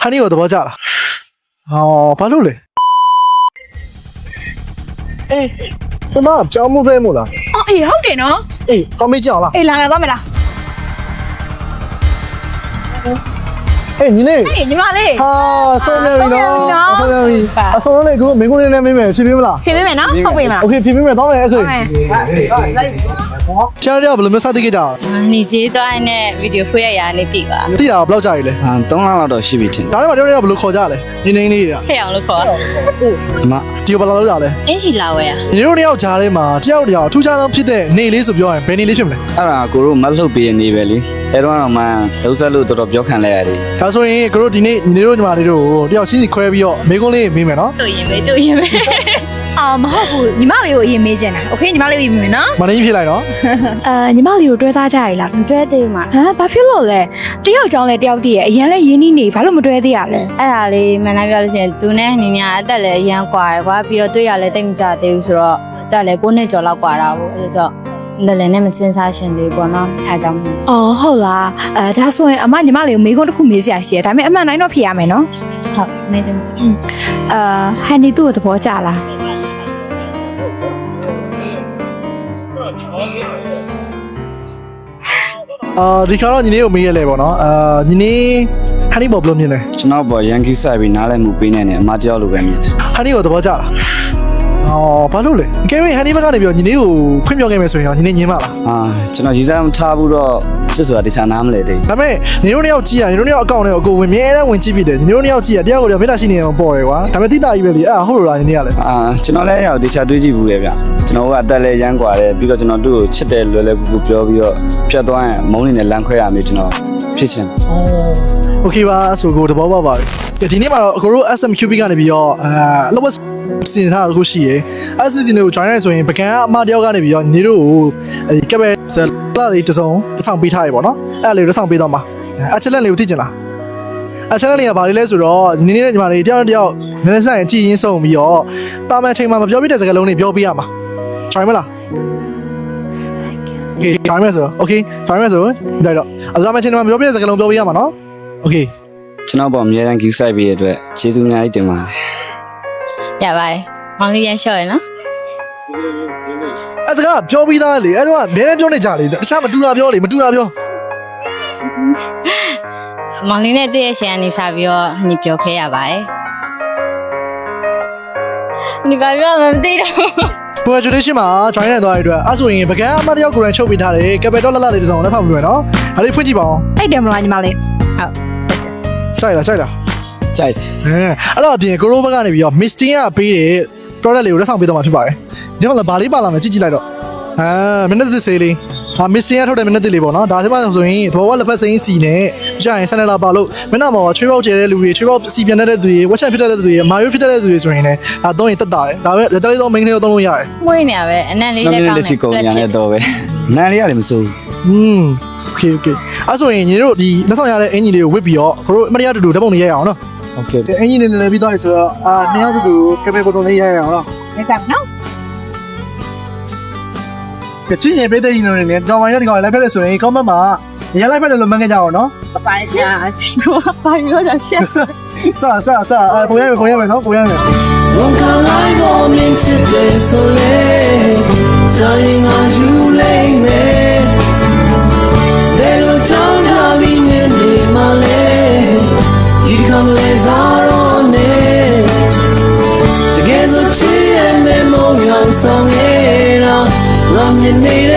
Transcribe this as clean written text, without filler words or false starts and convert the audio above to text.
ဟာနီကိုသဘောကျလားဟောဘာလို့လဲအေး什么ကြောင်းမှုသေးမို့လား အော်အေးဟုတ်တယ်နော် အေးကောင်းမေးကြအောင်လား အေးလာလာသွားမယ်လား အေးညီလေး အေးညီမလေး ဟာဆုံးနေပြီနော်ဆုံးနေပြီအဆုံးလေးကိုမင်းကိုလေးနဲ့မေးမယ်ဖြေပေးမလား ဖြေပေးမယ်နော်ဟုတ်ပြီမလား โอเคဖြေပေးမယ်တော့မယ်အခုကျန်ရဘယ်လိုမျိုးစသစ်ကြကြ နေစည်းသွားတဲ့ဗီဒီယိုဖွေးရရနေတိပါ တိတာဘယ်လောက်ကြာရလဲ 3လလောက်တော့ရှိပြီထင် ဒါနဲ့မှတို့တွေကဘယ်လိုခေါ်ကြလဲနေနေလေးတွေက ဖက်အောင်လို့ခေါ် ဒီမှာ ဒီဘယ်လိုလုပ်ကြလဲ အင်းချီလာဝဲရ ညီတို့တယောက်ကြားထဲမှာတယောက်တယောက်ထူးခြားဆုံးဖြစ်တဲ့နေလေးဆိုပြောရင်ဘယ်နေလေးဖြစ်မလဲ အဲ့ဒါကိုတို့မတ်လှုပ်ပေးနေပဲလေအဲတော့မှလုံးဆက်လို့တော်တော်ပြောခံလိုက်ရတယ် ဒါဆိုရင်ကိုတို့ဒီနေ့ညီတို့ညီမလေးတို့တယောက်ချင်းစီခွဲပြီးတော့မိကုန်းလေးမေးမယ်နော် တို့ရင်မေးတို့ရင်မေး အော်မဟုတ်ဘူးညီမလေးကိုအရင်မေးချင်တာโอเคညီမလေးကိုမေးမယ်နော် မင်းဖြေလိုက်နော် ညီမလေးကိုတွဲသားကြရလားမတွဲသေးဘူးမှာဟမ်ဘာဖြစ်လို့လဲတယောက်ကြောင်းလဲတယောက်တည်းရဲ့အရင်လဲရင်းနှီးနေဘာလို့မတွဲသေးရလဲ အဲ့ဒါလေးမန်နာပြောလို့ရှိရင်သူနဲ့ညီညာအသက်လည်းအရန်ကွာတယ်ကွာပြီးတော့တွေ့ရလဲတိတ်မကြသေးဘူးဆိုတော့အသက်လည်း9နှစ်ကျော်လောက်ကွာတာပေါ့အဲ့ဒါဆိုလည်းလည်းနဲ့မစင်စားရှင်လေးပေါ့နော်အဲအကြောင်း အော်ဟုတ်လားဒါဆိုရင်အမညီမလေးကိုမေးခွန်းတစ်ခုမေးစရာရှိတယ်ဒါပေမဲ့အမှန်တိုင်းတော့ဖြေရမယ်နော် ဟုတ်မေးတယ် ဟန်နီသူ့ကိုသဘောကျလား ဒီခါတော့ညီလေးကိုမေးရလဲပေါ့နော်ညီလေးဟန်နီဘောဘယ်လိုမြင်လဲ ကျွန်တော်ပေါ်ရန်ကီဆိုင်ပြီးနားလည်မှုပေးနေတယ်အမတယောက်လိုပဲမြင်တယ် ဟန်နီကိုသဘောကျလားဘာလို့လဲကဲဟန်နီဘက်ကနေပြီးတော့ညီလေးကိုဖွင့်ပြောခဲ့မယ်ဆိုရင်တော့ညီလေးညင်းပါလား ကျွန်တော်ရည်စားမထားဘူးတော့စစ်ဆိုတာတခြားနားမလဲသေး ဒါပေမဲ့ညီတို့နှစ်ယောက်ကြည့်ရညီတို့နှစ်ယောက်အကောင့်တွေကိုဝင်မြဲတမ်းဝင်ကြည့်ပြီးတယ်ညီတို့နှစ်ယောက်ကြည့်ရတယောက်ကိုတယောက်မေတ္တာရှိနေအောင်ပေါ်တယ်ကွာဒါပေမဲ့တိတာကြီးပဲလေအဲ့ဟုတ်လို့လားညီလေးကလည်း ကျွန်တော်လည်းရောက်တခြားတွေးကြည့်ဘူးလေဗျကျွန်တော်ကအသက်လည်းရမ်းกว่าတယ်ပြီးတော့ကျွန်တော်တို့ကိုချစ်တယ်လွယ်လွယ်ကူကူပြောပြီးတော့ဖြတ်သွားရင်မုန်းနေနဲ့လမ်းခွဲရမျိုးကျွန်တော်ဖြစ်ချင် โอเคပါဆိုကိုတဘောပါပါဒီနေ့မှာတော့အကိုတို့ SMQB ကနေပြီးတော့လောဘစင်ထားတခုရှိရယ် SCC ကို join ရဆိုရင်ပကံအမတယောက်ကနေပြီးတော့ညီတို့ကိုကက်ဘယ်လာလေးတစုံဆောင်ပေးထားရပေါ့နော်အဲ့လေးတော့ဆောင်ပေးတော့မှာအချက်လက်လေးကိုသိချင်လားအချက်လက်လေးကဘာလေးလဲဆိုတော့ညီနေနဲ့ညီမလေးတယောက်တယောက်နည်းနည်းဆိုင်ကြည်ရင်းဆုံးပြီးတော့တာမန်ချိန်မှာမပြောပြတဲ့စကားလုံးတွေပြောပြရမှာ join မလား Okay, join မယ်ဆို Okay, join မယ်ဆိုကြိုက်တော့အစားမချင်းမှာပြောပြတဲ့စကားလုံးပြောပြရမှာနော် Okay ကျွန်တော်ပေါ်အများရန်ကီဆိုင်ပြီးတဲ့အတွက်ကျေးဇူးအများကြီးတင်ပါတယ် ရပါတယ်မောင်လေးရန်လျှော့ရနော် အဲ့စကားပြောပြီးသားလေအဲ့တော့အများနဲ့ပြောနေကြလေတခြားမတူတာပြောလေမတူတာပြော မောင်လေးနဲ့တွေ့ရရှင်ကနေစပြီးတော့ညီပြောခဲ့ရပါတယ်ညီပါပြောမှမသိတော့ Congratulation မှာ join နေသွားတဲ့အတွက်အဲ့ဆိုရင်ပကံအမတယောက်ကိုယ်တိုင်ချုပ်ပေးထားတယ်ကပယ်တော့လက်လေးတစ်စုံလက်ဆောင်ပြမယ်နော်ဒါလေးဖွင့်ကြည့်ပါအောင် အဲ့တယ်မလားညီမလေး ဟုတ် ကြိုက်လား ကြိုက်တယ် အဲ့တော့အပြင်ကိုရိုးဘက်ကနေပြီးတော့ Misty ကပေးတဲ့ product လေးကိုလက်ဆောင်ပေးတော့မှာဖြစ်ပါတယ်ဒီမှာလည်းဘာလေးပါလာမယ်ကြည့်လိုက်တော့မင်းသက်စေးလေးMisty ကထုတ်တဲ့မင်းသက်လေးပေါ့နော်ဒါဆိုမှဆိုရင်သဘောဝလက်ဖက်စိမ်းစီနဲ့ကြာရင်ဆန်နလာပါလို့မင်းနာမောချွေးပေါက်ကျဲတဲ့လူတွေချွေးပေါက်စီပြန်တဲ့သူတွေဝက်ချက်ဖြစ်တဲ့သူတွေမာရိုးဖြစ်တဲ့သူတွေဆိုရင်လည်းဒါသုံးရင်တက်တာတယ်ဒါပဲတက်လေးတော့ main လေးတော့သုံးလို့ရတယ် မွေးနေရပဲအနံ့လေး ကျွန် လည်း တော် ကော လည်း င်း စီကုန်ရတဲ့တော့ပဲနန်းလေးရတယ်မစိုးဘူး Okayအဲ့ဆိုရင်ညီတို့ဒီလက်ဆောင်ရတဲ့အင်ဂျင်လေးကိုဝစ်ပြီးတော့ကိုတို့အမတရားတူတူဓာတ်ပုံလေးရိုက်အောင်နော် โอเค အင်ဂျင်လေးလည်းပြီးသွားပြီဆိုတော့နှစ်ယောက်တူတူကပယ်ပုံလေးရိုက်အောင်နော် နေကြနော် ကချင်ရေပေးတဲ့ညီတို့တွေနဲ့ကြောင်မိုင်းတဲ့ဒီကောင်လိုက်ဖက်တယ်ဆိုရင် comment မှာရလိုက်ဖက်တယ်လို့မှန်းခဲ့ကြအောင်နော် ပပိုင်းချာဒီကဘာပြောတာရှက် စပုံရမယ်နော်ပုံရမယ် ဝန်ခံလိုက်ပေါ်မြင်စစ်တဲ့ဆိုလေတိုင်းငါယူလိုက်မယ်ဘယ်လိုချောင်းလာပြီးနေမှလဲဒီကံလေးစားတော့နေတကယ်ဆိုချစ်ရဲ့မေမောင်ဆောင်နေတာငါမြင်နေတဲ့